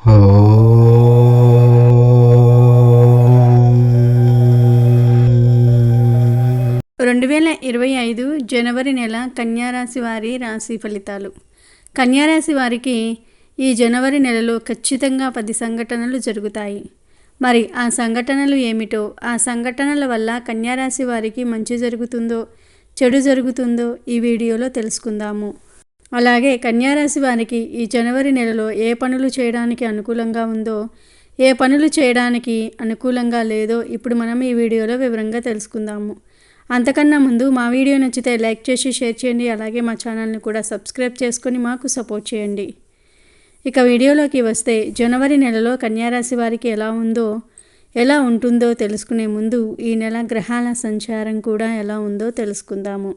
2025 జనవరి నెల కన్యారాశి వారి రాశి ఫలితాలు. కన్యారాశి వారికి ఈ జనవరి నెలలో ఖచ్చితంగా 10 సంఘటనలు జరుగుతాయి. మరి ఆ సంఘటనలు ఏమిటో, ఆ సంఘటనల వల్ల కన్యారాశి వారికి మంచి జరుగుతుందో, చెడు జరుగుతుందో ఈ వీడియోలో తెలుసుకుందాము. అలాగే కన్యారాశి వారికి ఈ జనవరి నెలలో ఏ పనులు చేయడానికి అనుకూలంగా ఉందో, ఏ పనులు చేయడానికి అనుకూలంగా లేదో ఇప్పుడు మనం ఈ వీడియోలో వివరంగా తెలుసుకుందాము. అంతకన్నా ముందు మా వీడియో నచ్చితే లైక్ చేసి షేర్ చేయండి. అలాగే మా ఛానల్ని కూడా సబ్స్క్రైబ్ చేసుకొని మాకు సపోర్ట్ చేయండి. ఇక వీడియోలోకి వస్తే జనవరి నెలలో కన్యారాశి వారికి ఎలా ఉంటుందో తెలుసుకునే ముందు ఈ నెల గ్రహాల సంచారం కూడా ఎలా ఉందో తెలుసుకుందాము.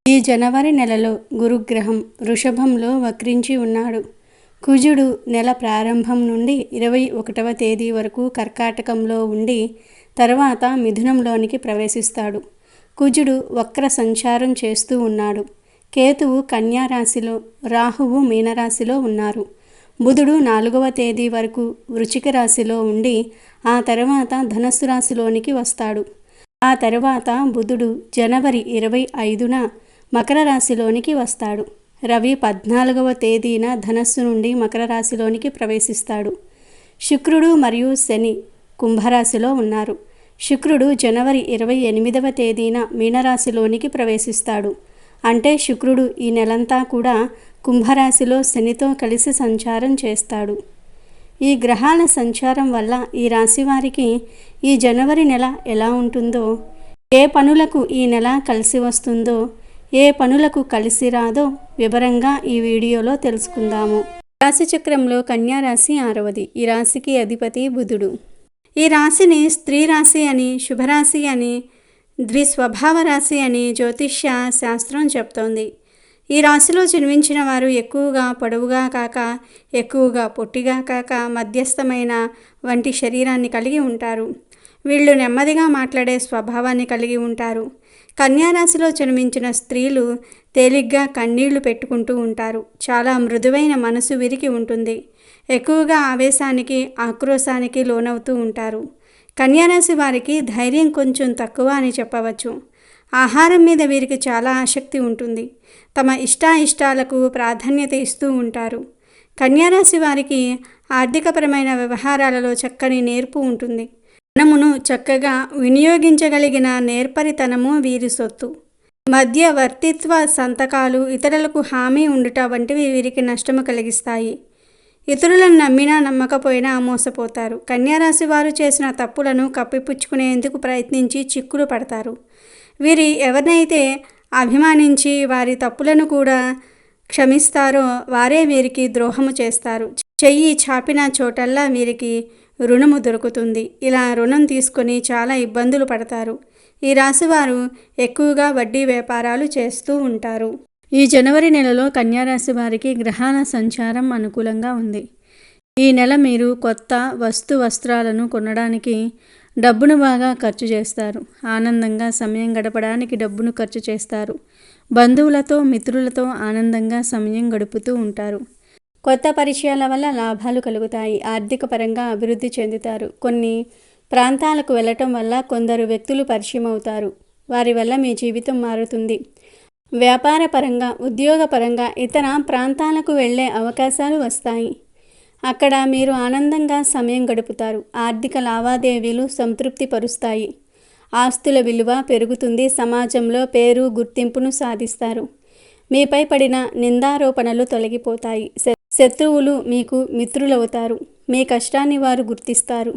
ఈ జనవరి నెలలో గురుగ్రహం వృషభంలో వక్రించి ఉన్నాడు. కుజుడు నెల ప్రారంభం నుండి 21వ తేదీ వరకు కర్కాటకంలో ఉండి తర్వాత మిథునంలోనికి ప్రవేశిస్తాడు. కుజుడు వక్ర సంచారం చేస్తూ ఉన్నాడు. కేతువు కన్యా రాశిలో, రాహువు మీనరాశిలో ఉన్నారు. బుధుడు 4వ తేదీ వరకు వృశ్చిక రాశిలో ఉండి ఆ తర్వాత ధనస్సు రాశిలోనికి వస్తాడు. ఆ తర్వాత బుధుడు జనవరి 25న మకర రాశిలోనికి వస్తాడు. రవి 14వ తేదీన ధనస్సు నుండి మకర రాశిలోనికి ప్రవేశిస్తాడు. శుక్రుడు మరియు శని కుంభరాశిలో ఉన్నారు. శుక్రుడు జనవరి 28వ తేదీన మీనరాశిలోనికి ప్రవేశిస్తాడు. అంటే శుక్రుడు ఈ నెలంతా కూడా కుంభరాశిలో శనితో కలిసి సంచారం చేస్తాడు. ఈ గ్రహాల సంచారం వల్ల ఈ రాశి వారికి ఈ జనవరి నెల ఎలా ఉంటుందో, ఏ పనులకు ఈ నెల కలిసి వస్తుందో, ఏ పనులకు కలిసి రాదో వివరంగా ఈ వీడియోలో తెలుసుకుందాము. రాశి చక్రంలో కన్యా రాశి 6వది. ఈ రాశికి అధిపతి బుధుడు. ఈ రాశిని స్త్రీ రాశి అని, శుభరాశి అని, ద్విస్వభావ రాశి అని జ్యోతిష్య శాస్త్రం చెప్తోంది. ఈ రాశిలో జన్మించిన వారు ఎక్కువగా పొడవుగా కాక, ఎక్కువగా పొట్టిగా కాక మధ్యస్థమైన వంటి శరీరాన్ని కలిగి ఉంటారు. వీళ్ళు నెమ్మదిగా మాట్లాడే స్వభావాన్ని కలిగి ఉంటారు. కన్యారాశిలో జన్మించిన స్త్రీలు తేలిగ్గా కన్నీళ్లు పెట్టుకుంటూ ఉంటారు. చాలా మృదువైన మనసు వీరికి ఉంటుంది. ఎక్కువగా ఆవేశానికి, ఆక్రోశానికి లోనవుతూ ఉంటారు. కన్యారాశి వారికి ధైర్యం కొంచెం తక్కువ అని చెప్పవచ్చు. ఆహారం మీద వీరికి చాలా ఆసక్తి ఉంటుంది. తమ ఇష్టాయిష్టాలకు ప్రాధాన్యత ఇస్తూ ఉంటారు. కన్యారాశి వారికి ఆర్థికపరమైన వ్యవహారాలలో చక్కని నేర్పు ఉంటుంది. ధనమును చక్కగా వినియోగించగలిగిన నేర్పరితనము వీరి సొత్తు. మధ్యవర్తిత్వ సంతకాలు, ఇతరులకు హామీ ఉండుట వంటివి వీరికి నష్టము కలిగిస్తాయి. ఇతరులను నమ్మినా నమ్మకపోయినా మోసపోతారు. కన్యారాశి వారు చేసిన తప్పులను కప్పిపుచ్చుకునేందుకు ప్రయత్నించి చిక్కులు పడతారు. వీరి ఎవరినైతే అభిమానించి వారి తప్పులను కూడా క్షమిస్తారో వారే వీరికి ద్రోహము చేస్తారు. చెయ్యి చాపిన చోటల్లా వీరికి రుణము దొరుకుతుంది. ఇలా రుణం తీసుకొని చాలా ఇబ్బందులు పడతారు. ఈ రాశివారు ఎక్కువగా వడ్డీ వ్యాపారాలు చేస్తూ ఉంటారు. ఈ జనవరి నెలలో కన్యారాశి వారికి గ్రహాల సంచారం అనుకూలంగా ఉంది. ఈ నెల మీరు కొత్త వస్త్రాలను కొనడానికి డబ్బును బాగా ఖర్చు చేస్తారు. ఆనందంగా సమయం గడపడానికి డబ్బును ఖర్చు చేస్తారు. బంధువులతో, మిత్రులతో ఆనందంగా సమయం గడుపుతూ ఉంటారు. కొత్త పరిచయాల వల్ల లాభాలు కలుగుతాయి. ఆర్థిక పరంగా అభివృద్ధి చెందుతారు. కొన్ని ప్రాంతాలకు వెళ్ళటం వల్ల కొందరు వ్యక్తులు పరిచయం అవుతారు. వారి వల్ల మీ జీవితం మారుతుంది. వ్యాపార పరంగా, ఉద్యోగపరంగా ఇతర ప్రాంతాలకు వెళ్ళే అవకాశాలు వస్తాయి. అక్కడ మీరు ఆనందంగా సమయం గడుపుతారు. ఆర్థిక లావాదేవీలు సంతృప్తి పరుస్తాయి. ఆస్తుల విలువ పెరుగుతుంది. సమాజంలో పేరు, గుర్తింపును సాధిస్తారు. మీపై పడిన నిందారోపణలు తొలగిపోతాయి. శత్రువులు మీకు మిత్రులవుతారు. మీ కష్టాన్ని వారు గుర్తిస్తారు.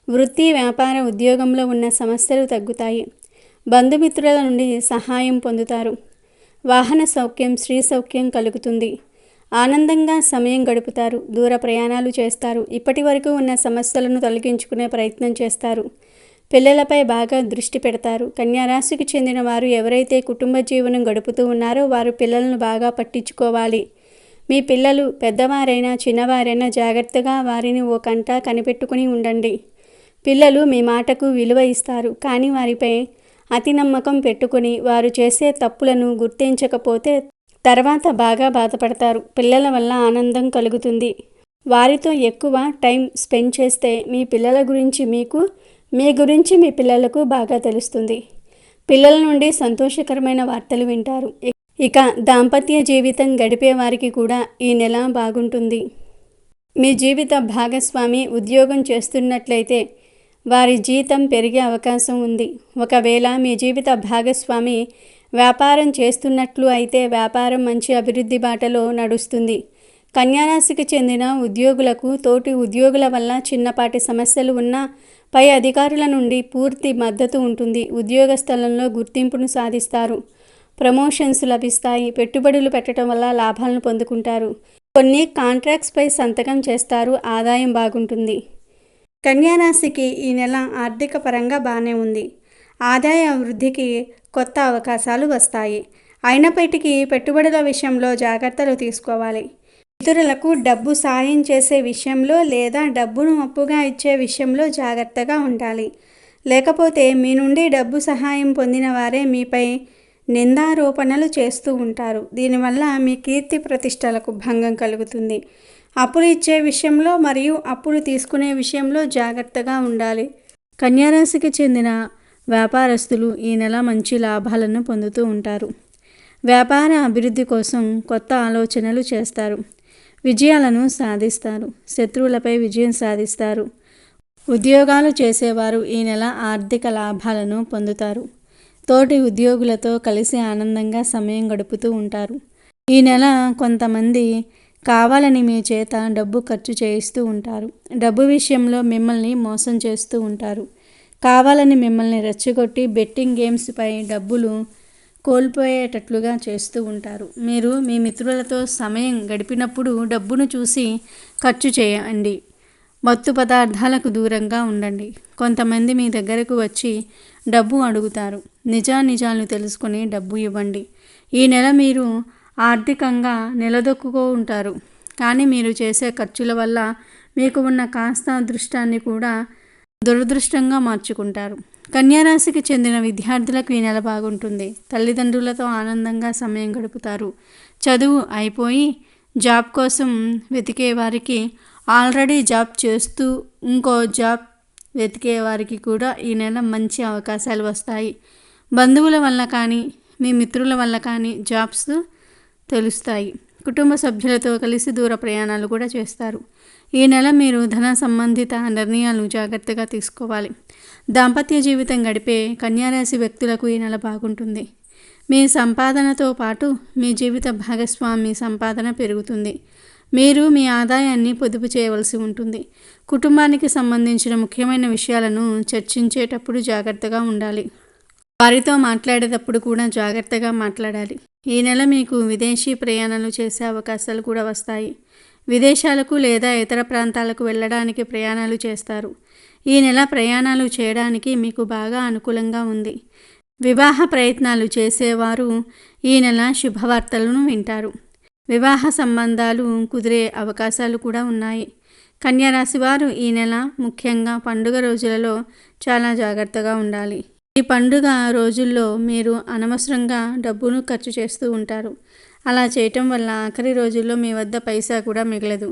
వృత్తి, వ్యాపార, ఉద్యోగంలో ఉన్న సమస్యలు తగ్గుతాయి. బంధుమిత్రుల నుండి సహాయం పొందుతారు. వాహన సౌఖ్యం, స్త్రీ సౌఖ్యం కలుగుతుంది. ఆనందంగా సమయం గడుపుతారు. దూర ప్రయాణాలు చేస్తారు. ఇప్పటి వరకు ఉన్న సమస్యలను తొలగించుకునే ప్రయత్నం చేస్తారు. పిల్లలపై బాగా దృష్టి పెడతారు. కన్యారాశికి చెందిన వారు ఎవరైతే కుటుంబ జీవనం గడుపుతూ ఉన్నారో వారు పిల్లలను బాగా పట్టించుకోవాలి. మీ పిల్లలు పెద్దవారైనా చిన్నవారైనా జాగ్రత్తగా వారిని ఓ కంట కనిపెట్టుకుని ఉండండి. పిల్లలు మీ మాటకు విలువ ఇస్తారు. కానీ వారిపై అతి నమ్మకం పెట్టుకుని వారు చేసే తప్పులను గుర్తించకపోతే తర్వాత బాగా బాధపడతారు. పిల్లల వల్ల ఆనందం కలుగుతుంది. వారితో ఎక్కువ టైం స్పెండ్ చేస్తే మీ పిల్లల గురించి మీకు, మీ గురించి మీ పిల్లలకు బాగా తెలుస్తుంది. పిల్లల నుండి సంతోషకరమైన వార్తలు వింటారు. ఇక దాంపత్య జీవితం గడిపే వారికి కూడా ఈ నెల బాగుంటుంది. మీ జీవిత భాగస్వామి ఉద్యోగం చేస్తున్నట్లయితే వారి జీతం పెరిగే అవకాశం ఉంది. ఒకవేళ మీ జీవిత భాగస్వామి వ్యాపారం చేస్తున్నట్లు అయితే వ్యాపారం మంచి అభివృద్ధి బాటలో నడుస్తుంది. కన్యారాశికి చెందిన ఉద్యోగులకు తోటి ఉద్యోగుల వల్ల చిన్నపాటి సమస్యలు ఉన్నా పై అధికారుల నుండి పూర్తి మద్దతు ఉంటుంది. ఉద్యోగ స్థలంలో గుర్తింపును సాధిస్తారు. ప్రమోషన్స్ లభిస్తాయి. పెట్టుబడులు పెట్టడం వల్ల లాభాలను పొందుకుంటారు. కొన్ని కాంట్రాక్ట్స్పై సంతకం చేస్తారు. ఆదాయం బాగుంటుంది. కన్యారాశికి ఈ నెల ఆర్థిక పరంగా బాగానే ఉంది. ఆదాయ వృద్ధికి కొత్త అవకాశాలు వస్తాయి. అయినప్పటికీ పెట్టుబడుల విషయంలో జాగ్రత్తలు తీసుకోవాలి. ఇతరులకు డబ్బు సాయం చేసే విషయంలో లేదా డబ్బును అప్పుగా ఇచ్చే విషయంలో జాగ్రత్తగా ఉండాలి. లేకపోతే మీ నుండి డబ్బు సహాయం పొందిన వారే మీపై నిందారోపణలు చేస్తూ ఉంటారు. దీనివల్ల మీ కీర్తి ప్రతిష్టలకు భంగం కలుగుతుంది. అప్పులు ఇచ్చే విషయంలో మరియు అప్పులు తీసుకునే విషయంలో జాగ్రత్తగా ఉండాలి. కన్యారాశికి చెందిన వ్యాపారస్తులు ఈ నెల మంచి లాభాలను పొందుతూ ఉంటారు. వ్యాపార అభివృద్ధి కోసం కొత్త ఆలోచనలు చేస్తారు. విజయాలను సాధిస్తారు. శత్రువులపై విజయం సాధిస్తారు. ఉద్యోగాలు చేసేవారు ఈ నెల ఆర్థిక లాభాలను పొందుతారు. తోటి ఉద్యోగులతో కలిసి ఆనందంగా సమయం గడుపుతూ ఉంటారు. ఈ నెల కొంతమంది కావాలని మీ చేత డబ్బు ఖర్చు చేయిస్తూ ఉంటారు. డబ్బు విషయంలో మిమ్మల్ని మోసం చేస్తూ ఉంటారు. కావాలని మిమ్మల్ని రెచ్చగొట్టి బెట్టింగ్ గేమ్స్పై డబ్బులు కోల్పోయేటట్లుగా చేస్తూ ఉంటారు. మీరు మీ మిత్రులతో సమయం గడిపినప్పుడు డబ్బును చూసి ఖర్చు చేయండి. మత్తు పదార్థాలకు దూరంగా ఉండండి. కొంతమంది మీ దగ్గరకు వచ్చి డబ్బు అడుగుతారు. నిజాలు తెలుసుకొని డబ్బు ఇవ్వండి. ఈ నెల మీరు ఆర్థికంగా నిలదొక్కుకో ఉంటారు. కానీ మీరు చేసే ఖర్చుల వల్ల మీకు ఉన్న కాస్త అదృష్టాన్ని కూడా దురదృష్టంగా మార్చుకుంటారు. కన్యారాశికి చెందిన విద్యార్థులకు ఈ నెల బాగుంటుంది. తల్లిదండ్రులతో ఆనందంగా సమయం గడుపుతారు. చదువు అయిపోయి జాబ్ కోసం వెతికే వారికి, ఆల్రెడీ జాబ్ చేస్తూ ఇంకో జాబ్ వెతికే వారికి కూడా ఈ నెల మంచి అవకాశాలు వస్తాయి. బంధువుల వల్ల కానీ మీ మిత్రుల వల్ల కానీ జాబ్స్ తెలుస్తాయి. కుటుంబ సభ్యులతో కలిసి దూర ప్రయాణాలు కూడా చేస్తారు. ఈ నెల మీరు ధన సంబంధిత నిర్ణయాలు జాగ్రత్తగా తీసుకోవాలి. దాంపత్య జీవితం గడిపే కన్యారాశి వ్యక్తులకు ఈ నెల బాగుంటుంది. మీ సంపాదనతో పాటు మీ జీవిత భాగస్వామి సంపాదన పెరుగుతుంది. మీరు మీ ఆదాయాన్ని పొదుపు చేయవలసి ఉంటుంది. కుటుంబానికి సంబంధించిన ముఖ్యమైన విషయాలను చర్చించేటప్పుడు జాగ్రత్తగా ఉండాలి. వారితో మాట్లాడేటప్పుడు కూడా జాగ్రత్తగా మాట్లాడాలి. ఈ నెల మీకు విదేశీ ప్రయాణాలు చేసే అవకాశాలు కూడా వస్తాయి. విదేశాలకు లేదా ఇతర ప్రాంతాలకు వెళ్ళడానికి ప్రయాణాలు చేస్తారు. ఈ నెల ప్రయాణాలు చేయడానికి మీకు బాగా అనుకూలంగా ఉంది. వివాహ ప్రయత్నాలు చేసేవారు ఈ నెల శుభవార్తలను వింటారు. వివాహ సంబంధాలు కుదిరే అవకాశాలు కూడా ఉన్నాయి. కన్యారాశి వారు ఈ నెల ముఖ్యంగా పండుగ రోజులలో చాలా జాగ్రత్తగా ఉండాలి. ఈ పండుగ రోజుల్లో మీరు అనవసరంగా డబ్బును ఖర్చు చేస్తూ ఉంటారు. అలా చేయటం వల్ల ఆఖరి రోజుల్లో మీ వద్ద పైసా కూడా మిగలదు.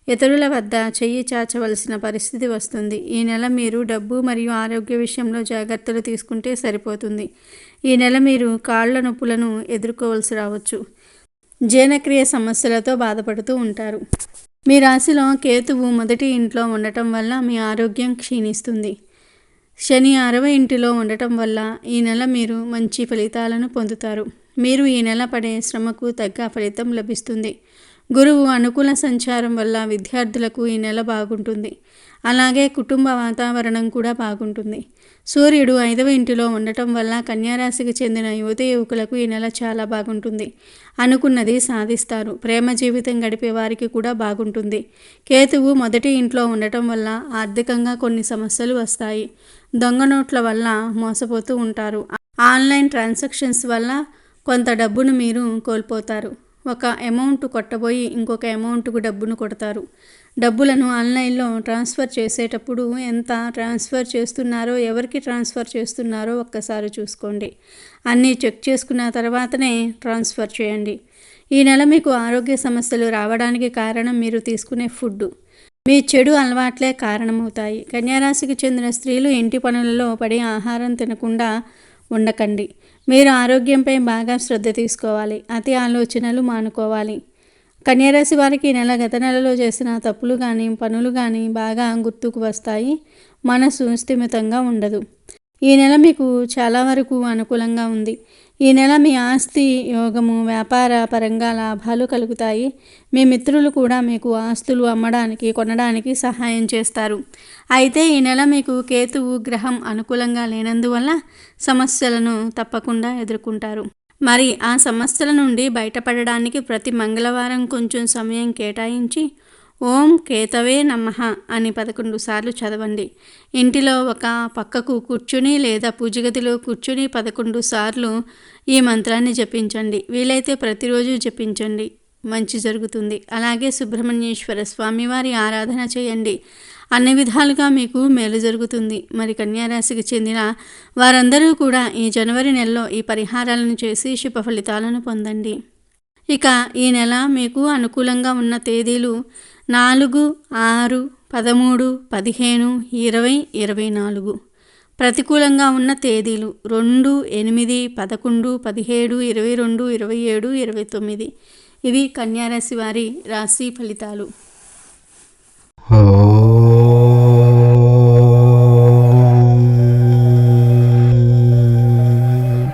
ఇతరుల వద్ద చెయ్యి చాచవలసిన పరిస్థితి వస్తుంది. ఈ నెల మీరు డబ్బు మరియు ఆరోగ్య విషయంలో జాగ్రత్తలు తీసుకుంటే సరిపోతుంది. ఈ నెల మీరు కాళ్ల నొప్పులను ఎదుర్కోవాల్సి రావచ్చు. జీర్ణక్రియ సమస్యలతో బాధపడుతూ ఉంటారు. మీ రాశిలో కేతువు మొదటి ఇంట్లో ఉండటం వల్ల మీ ఆరోగ్యం క్షీణిస్తుంది. శని 6వ ఇంటిలో ఉండటం వల్ల ఈ నెల మీరు మంచి ఫలితాలను పొందుతారు. మీరు ఈ నెల పడే శ్రమకు తగ్గ ఫలితం లభిస్తుంది. గురువు అనుకూల సంచారం వల్ల విద్యార్థులకు ఈ నెల బాగుంటుంది. అలాగే కుటుంబ వాతావరణం కూడా బాగుంటుంది. సూర్యుడు 5వ ఇంటిలో ఉండటం వల్ల కన్యారాశికి చెందిన యువకులకు ఈ నెల చాలా బాగుంటుంది. అనుకున్నది సాధిస్తారు. ప్రేమ జీవితం గడిపే వారికి కూడా బాగుంటుంది. కేతువు మొదటి ఇంట్లో ఉండటం వల్ల ఆర్థికంగా కొన్ని సమస్యలు వస్తాయి. దొంగ నోట్ల వల్ల మోసపోతూ ఉంటారు. ఆన్లైన్ ట్రాన్సాక్షన్స్ వల్ల కొంత డబ్బును మీరు కోల్పోతారు. ఒక అమౌంట్ కొట్టబోయి ఇంకొక అమౌంట్కు డబ్బును కొడతారు. డబ్బులను ఆన్లైన్లో ట్రాన్స్ఫర్ చేసేటప్పుడు ఎంత ట్రాన్స్ఫర్ చేస్తున్నారో, ఎవరికి ట్రాన్స్ఫర్ చేస్తున్నారో ఒక్కసారి చూసుకోండి. అన్నీ చెక్ చేసుకున్న తర్వాతనే ట్రాన్స్ఫర్ చేయండి. ఈ నెల మీకు ఆరోగ్య సమస్యలు రావడానికి కారణం మీరు తీసుకునే ఫుడ్. మీ చెడు అలవాట్లే కారణమవుతాయి. కన్యారాశికి చెందిన స్త్రీలు ఇంటి పనులలో పడి ఆహారం తినకుండా ఉండకండి. మీరు ఆరోగ్యంపై బాగా శ్రద్ధ తీసుకోవాలి. అతి ఆలోచనలు మానుకోవాలి. కన్యారాశి వారికి ఈ నెల గత నెలలో చేసిన తప్పులు కానీ పనులు కానీ బాగా గుర్తుకు వస్తాయి. మనసు స్థిమితంగా ఉండదు. ఈ నెల మీకు చాలా వరకు అనుకూలంగా ఉంది. ఈ నెల మీ ఆస్తి యోగము, వ్యాపార పరంగా లాభాలు కలుగుతాయి. మీ మిత్రులు కూడా మీకు ఆస్తులు అమ్మడానికి కొనడానికి సహాయం చేస్తారు. అయితే ఈ నెల మీకు కేతువు గ్రహం అనుకూలంగా లేనందువల్ల సమస్యలను తప్పకుండా ఎదుర్కొంటారు. మరి ఆ సమస్యల నుండి బయటపడడానికి ప్రతి మంగళవారం కొంచెం సమయం కేటాయించి ఓం కేతవే నమః అని 11 సార్లు చదవండి. ఇంటిలో ఒక పక్కకు కూర్చుని లేదా పూజగదిలో కూర్చుని 11 సార్లు ఈ మంత్రాన్ని జపించండి. వీలైతే ప్రతిరోజు జపించండి, మంచి జరుగుతుంది. అలాగే సుబ్రహ్మణ్యేశ్వర స్వామివారి ఆరాధన చేయండి. అన్ని విధాలుగా మీకు మేలు జరుగుతుంది. మరి కన్యారాశికి చెందిన వారందరూ కూడా ఈ జనవరి నెలలో ఈ పరిహారాలను చేసి శుభ ఫలితాలను పొందండి. ఇక ఈ నెల మీకు అనుకూలంగా ఉన్న తేదీలు 4, 6, 13, 15, 20, 24. ప్రతికూలంగా ఉన్న తేదీలు 2, 8, 11, 17, 22, 27, 29. ఇవి కన్యారాశి వారి రాశి ఫలితాలు.